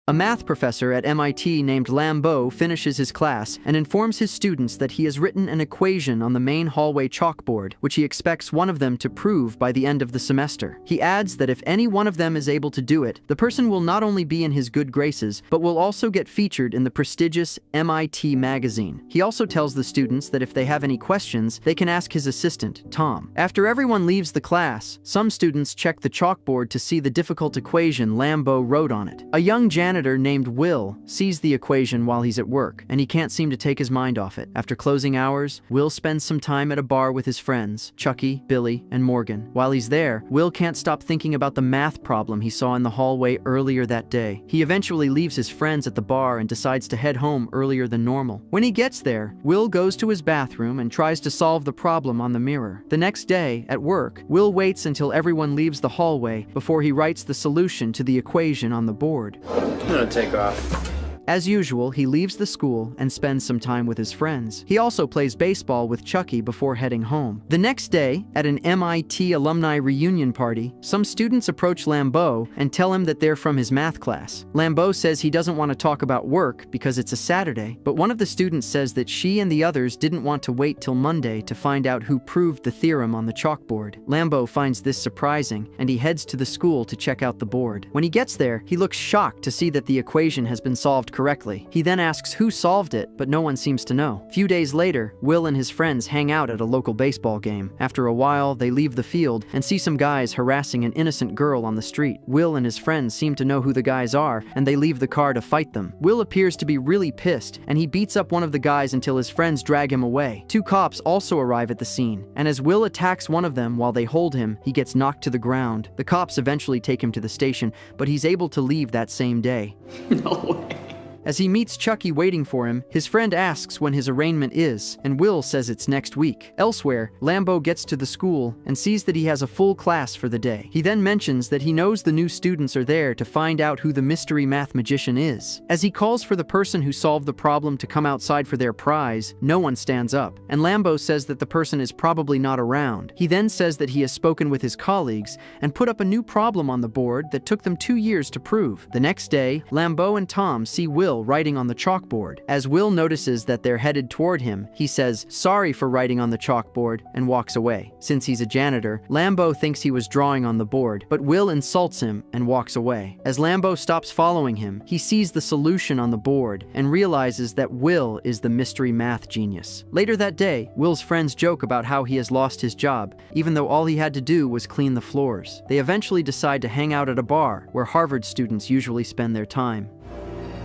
A math professor at MIT named Lambeau finishes his class and informs his students that he has written an equation on the main hallway chalkboard, which he expects one of them to prove by the end of the semester. He adds that if any one of them is able to do it, the person will not only be in his good graces, but will also get featured in the prestigious MIT magazine. He also tells the students that if they have any questions, they can ask his assistant, Tom. After everyone leaves the class, some students check the chalkboard to see the difficult equation Lambeau wrote on it. A young janitor named Will sees the equation while he's at work, and he can't seem to take his mind off it. After closing hours, Will spends some time at a bar with his friends, Chucky, Billy, and Morgan. While he's there, Will can't stop thinking about the math problem he saw in the hallway earlier that day. He eventually leaves his friends at the bar and decides to head home earlier than normal. When he gets there, Will goes to his bathroom and tries to solve the problem on the mirror. The next day, at work, Will waits until everyone leaves the hallway before he writes the solution to the equation on the board. I'm gonna take off. As usual, he leaves the school and spends some time with his friends. He also plays baseball with Chucky before heading home. The next day, at an MIT alumni reunion party, some students approach Lambeau and tell him that they're from his math class. Lambeau says he doesn't want to talk about work because it's a Saturday, but one of the students says that she and the others didn't want to wait till Monday to find out who proved the theorem on the chalkboard. Lambeau finds this surprising, and he heads to the school to check out the board. When he gets there, he looks shocked to see that the equation has been solved correctly. He then asks who solved it, but no one seems to know. A few days later, Will and his friends hang out at a local baseball game. After a while, they leave the field and see some guys harassing an innocent girl on the street. Will and his friends seem to know who the guys are, and they leave the car to fight them. Will appears to be really pissed, and he beats up one of the guys until his friends drag him away. Two cops also arrive at the scene, and as Will attacks one of them while they hold him, he gets knocked to the ground. The cops eventually take him to the station, but he's able to leave that same day. No way. As he meets Chucky waiting for him, his friend asks when his arraignment is, and Will says it's next week. Elsewhere, Lambeau gets to the school and sees that he has a full class for the day. He then mentions that he knows the new students are there to find out who the mystery math magician is. As he calls for the person who solved the problem to come outside for their prize, no one stands up, and Lambeau says that the person is probably not around. He then says that he has spoken with his colleagues and put up a new problem on the board that took them 2 years to prove. The next day, Lambeau and Tom see Will writing on the chalkboard. As Will notices that they're headed toward him, he says, "Sorry for writing on the chalkboard," and walks away. Since he's a janitor, Lambeau thinks he was drawing on the board, but Will insults him and walks away. As Lambeau stops following him, he sees the solution on the board and realizes that Will is the mystery math genius. Later that day, Will's friends joke about how he has lost his job, even though all he had to do was clean the floors. They eventually decide to hang out at a bar where Harvard students usually spend their time.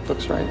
Looks right.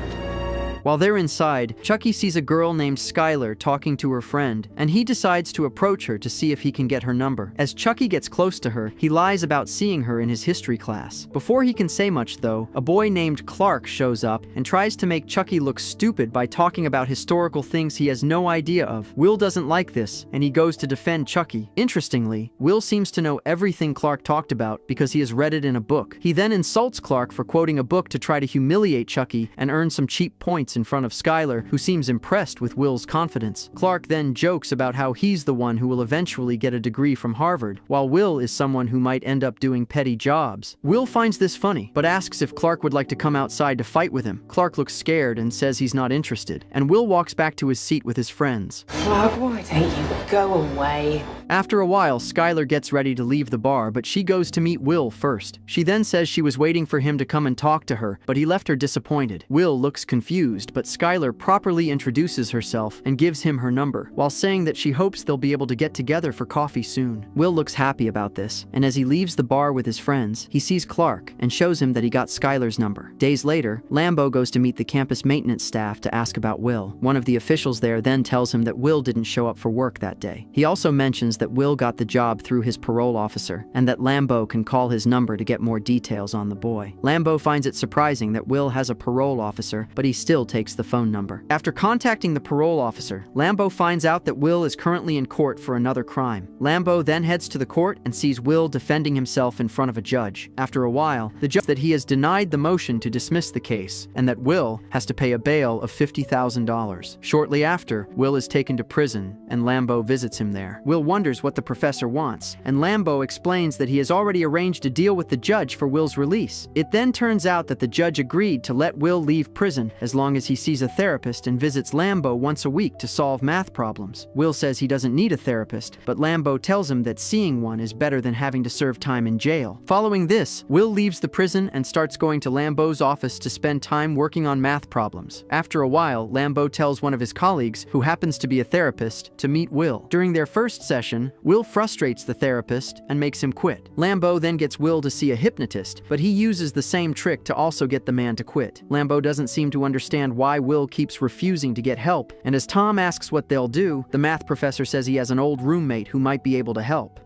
While they're inside, Chucky sees a girl named Skylar talking to her friend, and he decides to approach her to see if he can get her number. As Chucky gets close to her, he lies about seeing her in his history class. Before he can say much, though, a boy named Clark shows up and tries to make Chucky look stupid by talking about historical things he has no idea of. Will doesn't like this, and he goes to defend Chucky. Interestingly, Will seems to know everything Clark talked about because he has read it in a book. He then insults Clark for quoting a book to try to humiliate Chucky and earn some cheap points in front of Skylar, who seems impressed with Will's confidence. Clark then jokes about how he's the one who will eventually get a degree from Harvard, while Will is someone who might end up doing petty jobs. Will finds this funny, but asks if Clark would like to come outside to fight with him. Clark looks scared and says he's not interested, and Will walks back to his seat with his friends. Clark, why don't you go away? After a while, Skylar gets ready to leave the bar, but she goes to meet Will first. She then says she was waiting for him to come and talk to her, but he left her disappointed. Will looks confused, but Skylar properly introduces herself and gives him her number, while saying that she hopes they'll be able to get together for coffee soon. Will looks happy about this, and as he leaves the bar with his friends, he sees Clark and shows him that he got Skylar's number. Days later, Lambeau goes to meet the campus maintenance staff to ask about Will. One of the officials there then tells him that Will didn't show up for work that day. He also mentions that Will got the job through his parole officer, and that Lambeau can call his number to get more details on the boy. Lambeau finds it surprising that Will has a parole officer, but he still takes the phone number. After contacting the parole officer, Lambo finds out that Will is currently in court for another crime. Lambo then heads to the court and sees Will defending himself in front of a judge. After a while, the judge that he has denied the motion to dismiss the case and that Will has to pay a bail of $50,000. Shortly after, Will is taken to prison and Lambo visits him there. Will wonders what the professor wants, and Lambo explains that he has already arranged a deal with the judge for Will's release. It then turns out that the judge agreed to let Will leave prison as long as he sees a therapist and visits Lambo once a week to solve math problems. Will says he doesn't need a therapist, but Lambo tells him that seeing one is better than having to serve time in jail. Following this, Will leaves the prison and starts going to Lambo's office to spend time working on math problems. After a while, Lambo tells one of his colleagues, who happens to be a therapist, to meet Will. During their first session, Will frustrates the therapist and makes him quit. Lambo then gets Will to see a hypnotist, but he uses the same trick to also get the man to quit. Lambo doesn't seem to understand why Will keeps refusing to get help, and as Tom asks what they'll do, the math professor says he has an old roommate who might be able to help.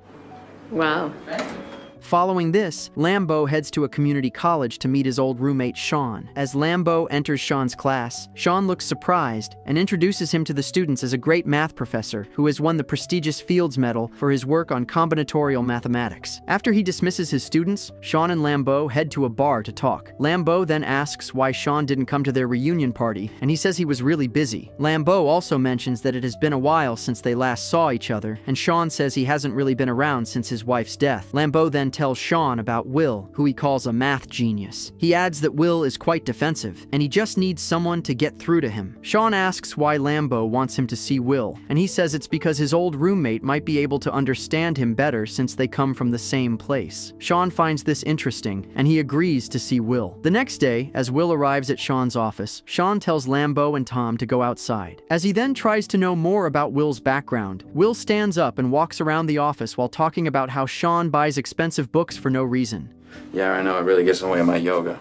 Wow. Following this, Lambo heads to a community college to meet his old roommate Sean. As Lambo enters Sean's class, Sean looks surprised and introduces him to the students as a great math professor who has won the prestigious Fields Medal for his work on combinatorial mathematics. After he dismisses his students, Sean and Lambo head to a bar to talk. Lambo then asks why Sean didn't come to their reunion party, and he says he was really busy. Lambo also mentions that it has been a while since they last saw each other, and Sean says he hasn't really been around since his wife's death. Lambo then tells Sean about Will, who he calls a math genius. He adds that Will is quite defensive, and he just needs someone to get through to him. Sean asks why Lambo wants him to see Will, and he says it's because his old roommate might be able to understand him better since they come from the same place. Sean finds this interesting, and he agrees to see Will. The next day, as Will arrives at Sean's office, Sean tells Lambo and Tom to go outside. As he then tries to know more about Will's background, Will stands up and walks around the office while talking about how Sean buys expensive books for no reason. Yeah, I know. It really gets in the way of my yoga.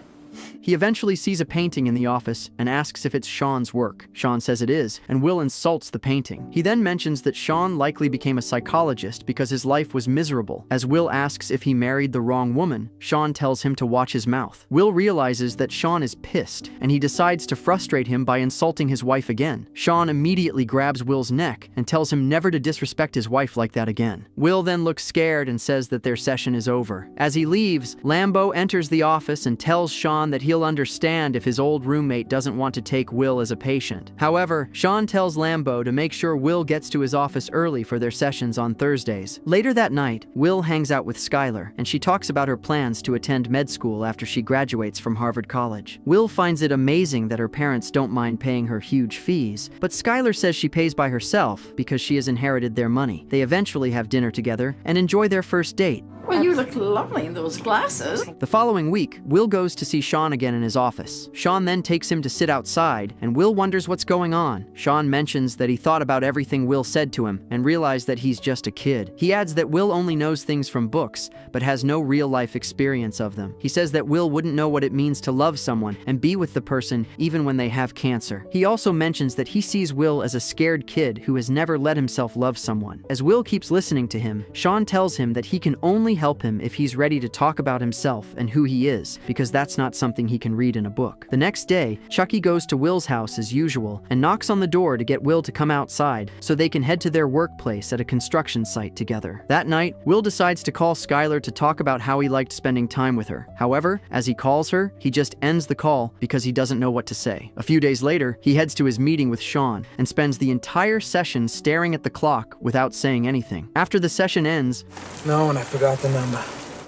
He eventually sees a painting in the office and asks if it's Sean's work. Sean says it is, and Will insults the painting. He then mentions that Sean likely became a psychologist because his life was miserable. As Will asks if he married the wrong woman, Sean tells him to watch his mouth. Will realizes that Sean is pissed, and he decides to frustrate him by insulting his wife again. Sean immediately grabs Will's neck and tells him never to disrespect his wife like that again. Will then looks scared and says that their session is over. As he leaves, Lambo enters the office and tells Sean that he'll understand if his old roommate doesn't want to take Will as a patient. However, Sean tells Lambo to make sure Will gets to his office early for their sessions on Thursdays. Later that night, Will hangs out with Skylar, and she talks about her plans to attend med school after she graduates from Harvard College. Will finds it amazing that her parents don't mind paying her huge fees, but Skylar says she pays by herself because she has inherited their money. They eventually have dinner together and enjoy their first date. Well, you look lovely in those glasses. The following week, Will goes to see Sean again in his office. Sean then takes him to sit outside, and Will wonders what's going on. Sean mentions that he thought about everything Will said to him and realized that he's just a kid. He adds that Will only knows things from books, but has no real-life experience of them. He says that Will wouldn't know what it means to love someone and be with the person even when they have cancer. He also mentions that he sees Will as a scared kid who has never let himself love someone. As Will keeps listening to him, Sean tells him that he can only help him if he's ready to talk about himself and who he is, because that's not something he can read in a book. The next day, Chucky goes to Will's house as usual and knocks on the door to get Will to come outside so they can head to their workplace at a construction site together. That night, Will decides to call Skylar to talk about how he liked spending time with her. However, as he calls her, he just ends the call because he doesn't know what to say. A few days later, he heads to his meeting with Sean and spends the entire session staring at the clock without saying anything. After the session ends, No, and I forgot the number.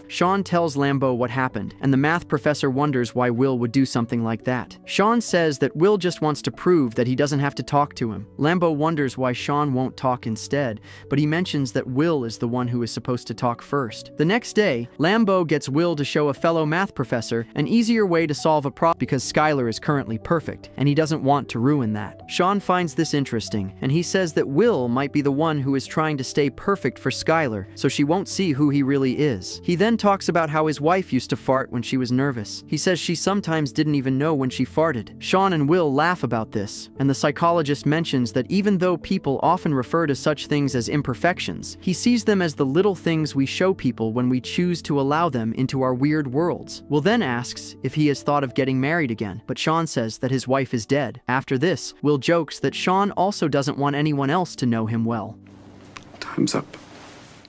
Sean tells Lambo what happened, and the math professor wonders why Will would do something like that. Sean says that Will just wants to prove that he doesn't have to talk to him. Lambo wonders why Sean won't talk instead, but he mentions that Will is the one who is supposed to talk first. The next day, Lambo gets Will to show a fellow math professor an easier way to solve a problem because Skylar is currently perfect, and he doesn't want to ruin that. Sean finds this interesting, and he says that Will might be the one who is trying to stay perfect for Skylar, so she won't see who he really is. He then then talks about how his wife used to fart when she was nervous. He says she sometimes didn't even know when she farted. Sean and Will laugh about this, and the psychologist mentions that even though people often refer to such things as imperfections, he sees them as the little things we show people when we choose to allow them into our weird worlds. Will then asks if he has thought of getting married again, but Sean says that his wife is dead. After this, Will jokes that Sean also doesn't want anyone else to know him well. Time's up.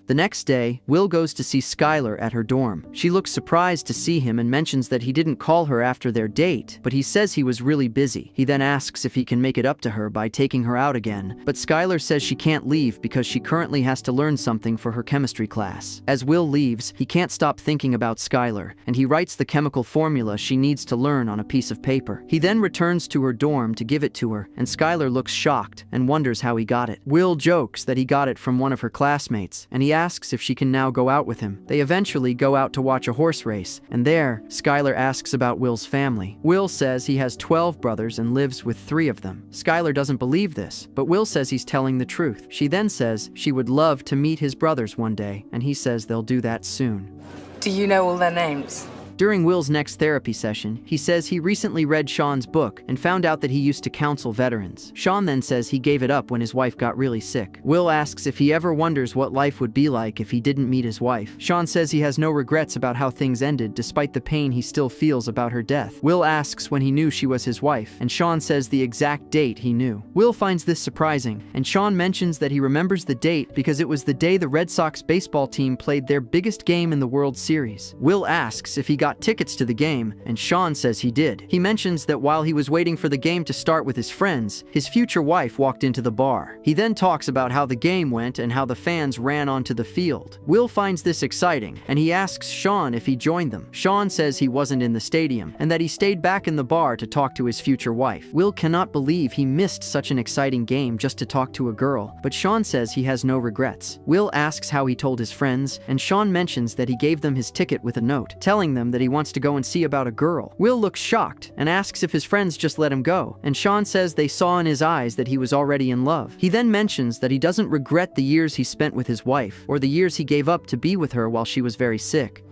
The next day, Will goes to see Skylar at her dorm. She looks surprised to see him and mentions that he didn't call her after their date, but he says he was really busy. He then asks if he can make it up to her by taking her out again, but Skylar says she can't leave because she currently has to learn something for her chemistry class. As Will leaves, he can't stop thinking about Skylar, and he writes the chemical formula she needs to learn on a piece of paper. He then returns to her dorm to give it to her, and Skylar looks shocked and wonders how he got it. Will jokes that he got it from one of her classmates, and he asks if she can now go out with him. They eventually go out to watch a horse race, and there, Skylar asks about Will's family. Will says he has 12 brothers and lives with 3 of them. Skylar doesn't believe this, but Will says he's telling the truth. She then says she would love to meet his brothers one day, and he says they'll do that soon. Do you know all their names? During Will's next therapy session, he says he recently read Sean's book and found out that he used to counsel veterans. Sean then says he gave it up when his wife got really sick. Will asks if he ever wonders what life would be like if he didn't meet his wife. Sean says he has no regrets about how things ended despite the pain he still feels about her death. Will asks when he knew she was his wife, and Sean says the exact date he knew. Will finds this surprising, and Sean mentions that he remembers the date because it was the day the Red Sox baseball team played their biggest game in the World Series. Will asks if he got tickets to the game, and Sean says he did. He mentions that while he was waiting for the game to start with his friends, his future wife walked into the bar. He then talks about how the game went and how the fans ran onto the field. Will finds this exciting, and he asks Sean if he joined them. Sean says he wasn't in the stadium, and that he stayed back in the bar to talk to his future wife. Will cannot believe he missed such an exciting game just to talk to a girl, but Sean says he has no regrets. Will asks how he told his friends, and Sean mentions that he gave them his ticket with a note, telling them that he wants to go and see about a girl. Will looks shocked and asks if his friends just let him go, and Sean says they saw in his eyes that he was already in love. He then mentions that he doesn't regret the years he spent with his wife, or the years he gave up to be with her while she was very sick.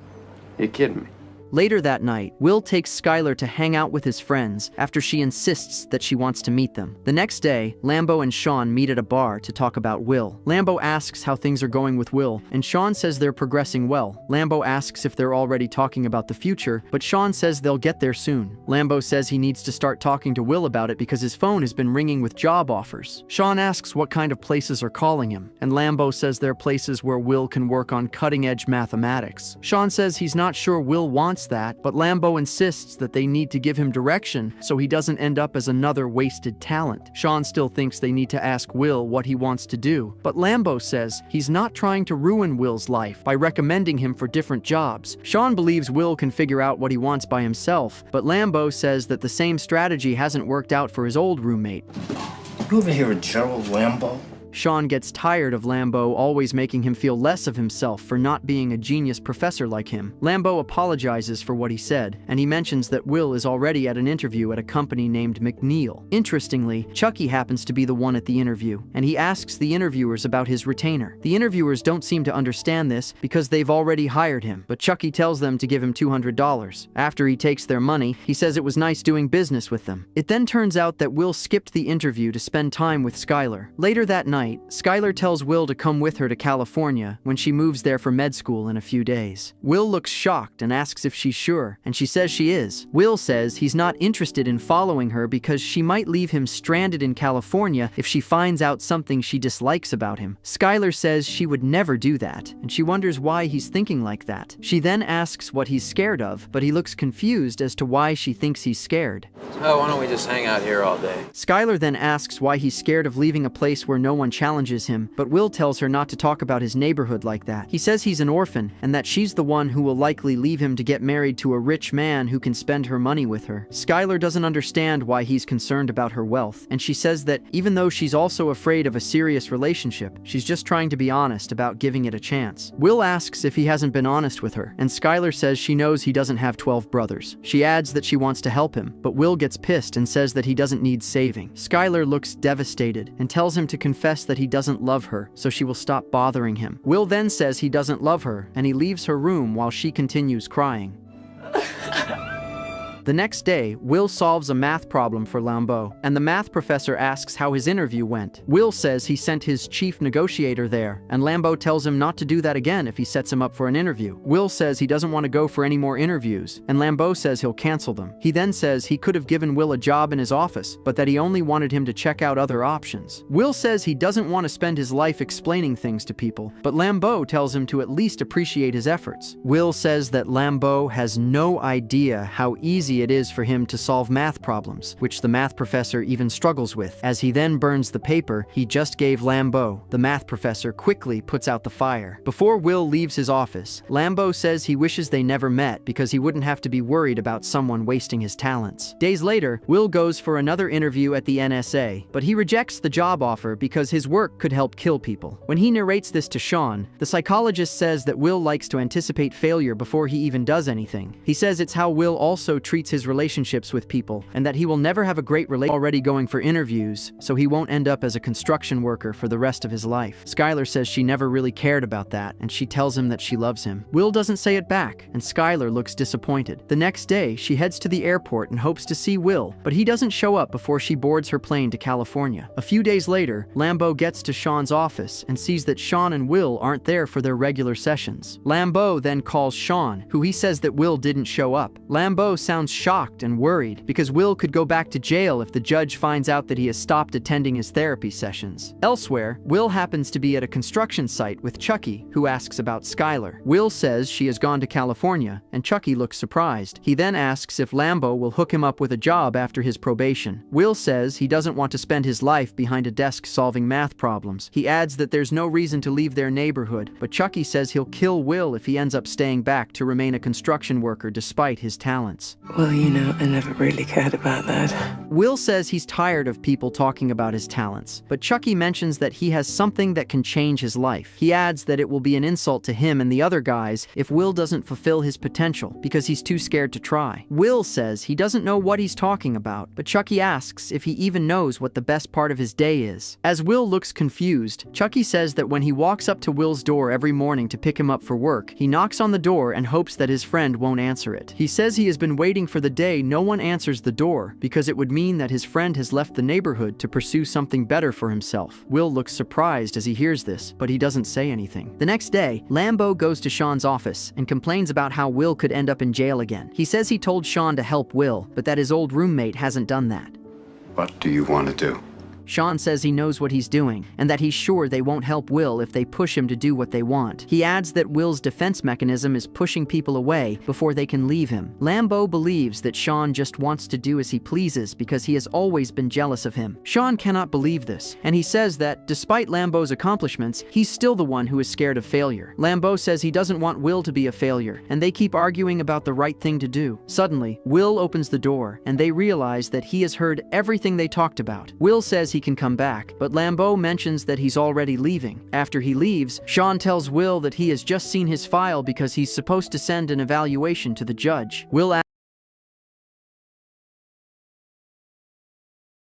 You kidding me? Later that night, Will takes Skylar to hang out with his friends after she insists that she wants to meet them. The next day, Lambo and Sean meet at a bar to talk about Will. Lambo asks how things are going with Will, and Sean says they're progressing well. Lambo asks if they're already talking about the future, but Sean says they'll get there soon. Lambo says he needs to start talking to Will about it because his phone has been ringing with job offers. Sean asks what kind of places are calling him, and Lambo says they're places where Will can work on cutting-edge mathematics. Sean says he's not sure Will wants that, but Lambo insists that they need to give him direction so he doesn't end up as another wasted talent. Sean still thinks they need to ask Will what he wants to do, but Lambo says he's not trying to ruin Will's life by recommending him for different jobs. Sean believes Will can figure out what he wants by himself, but Lambo says that the same strategy hasn't worked out for his old roommate. You over here a Gerald Lambo? Sean gets tired of Lambo always making him feel less of himself for not being a genius professor like him. Lambo apologizes for what he said, and he mentions that Will is already at an interview at a company named McNeil. Interestingly, Chucky happens to be the one at the interview, and he asks the interviewers about his retainer. The interviewers don't seem to understand this because they've already hired him, but Chucky tells them to give him $200. After he takes their money, he says it was nice doing business with them. It then turns out that Will skipped the interview to spend time with Skylar. Later that night, Skylar tells Will to come with her to California when she moves there for med school in a few days. Will looks shocked and asks if she's sure, and she says she is. Will says he's not interested in following her because she might leave him stranded in California if she finds out something she dislikes about him. Skylar says she would never do that, and she wonders why he's thinking like that. She then asks what he's scared of, but he looks confused as to why she thinks he's scared. So why don't we just hang out here all day? Skylar then asks why he's scared of leaving a place where no one challenges him, but Will tells her not to talk about his neighborhood like that. He says he's an orphan, and that she's the one who will likely leave him to get married to a rich man who can spend her money with her. Skylar doesn't understand why he's concerned about her wealth, and she says that even though she's also afraid of a serious relationship, she's just trying to be honest about giving it a chance. Will asks if he hasn't been honest with her, and Skylar says she knows he doesn't have 12 brothers. She adds that she wants to help him, but Will gets gets pissed and says that he doesn't need saving. Skylar looks devastated and tells him to confess that he doesn't love her, so she will stop bothering him. Will then says he doesn't love her, and he leaves her room while she continues crying. The next day, Will solves a math problem for Lambeau, and the math professor asks how his interview went. Will says he sent his chief negotiator there, and Lambeau tells him not to do that again if he sets him up for an interview. Will says he doesn't want to go for any more interviews, and Lambeau says he'll cancel them. He then says he could have given Will a job in his office, but that he only wanted him to check out other options. Will says he doesn't want to spend his life explaining things to people, but Lambeau tells him to at least appreciate his efforts. Will says that Lambeau has no idea how easy it is for him to solve math problems, which the math professor even struggles with. As he then burns the paper he just gave Lambeau, the math professor quickly puts out the fire. Before Will leaves his office, Lambeau says he wishes they never met because he wouldn't have to be worried about someone wasting his talents. Days later, Will goes for another interview at the NSA, but he rejects the job offer because his work could help kill people. When he narrates this to Sean, the psychologist says that Will likes to anticipate failure before he even does anything. He says it's how Will also treats his relationships with people, and that he will never have a great relationship already going for interviews, so he won't end up as a construction worker for the rest of his life. Skylar says she never really cared about that, and she tells him that she loves him. Will doesn't say it back, and Skylar looks disappointed. The next day, she heads to the airport and hopes to see Will, but he doesn't show up before she boards her plane to California. A few days later, Lambeau gets to Sean's office and sees that Sean and Will aren't there for their regular sessions. Lambeau then calls Sean, who he says that Will didn't show up. Lambeau sounds shocked and worried because Will could go back to jail if the judge finds out that he has stopped attending his therapy sessions. Elsewhere, Will happens to be at a construction site with Chucky, who asks about Skylar. Will says she has gone to California, and Chucky looks surprised. He then asks if Lambeau will hook him up with a job after his probation. Will says he doesn't want to spend his life behind a desk solving math problems. He adds that there's no reason to leave their neighborhood, but Chucky says he'll kill Will if he ends up staying back to remain a construction worker despite his talents. Well, you know, I never really cared about that. Will says he's tired of people talking about his talents, but Chucky mentions that he has something that can change his life. He adds that it will be an insult to him and the other guys if Will doesn't fulfill his potential because he's too scared to try. Will says he doesn't know what he's talking about, but Chucky asks if he even knows what the best part of his day is. As Will looks confused, Chucky says that when he walks up to Will's door every morning to pick him up for work, he knocks on the door and hopes that his friend won't answer it. He says he has been waiting for the day no one answers the door because it would mean that his friend has left the neighborhood to pursue something better for himself. Will looks surprised as he hears this, but he doesn't say anything. The next day, Lambeau goes to Sean's office and complains about how Will could end up in jail again. He says he told Sean to help Will, but that his old roommate hasn't done that. What do you want to do? Sean says he knows what he's doing, and that he's sure they won't help Will if they push him to do what they want. He adds that Will's defense mechanism is pushing people away before they can leave him. Lambeau believes that Sean just wants to do as he pleases because he has always been jealous of him. Sean cannot believe this, and he says that, despite Lambeau's accomplishments, he's still the one who is scared of failure. Lambeau says he doesn't want Will to be a failure, and they keep arguing about the right thing to do. Suddenly, Will opens the door, and they realize that he has heard everything they talked about. Will says he can come back, but Lambeau mentions that he's already leaving. After he leaves, Sean tells Will that he has just seen his file because he's supposed to send an evaluation to the judge. Will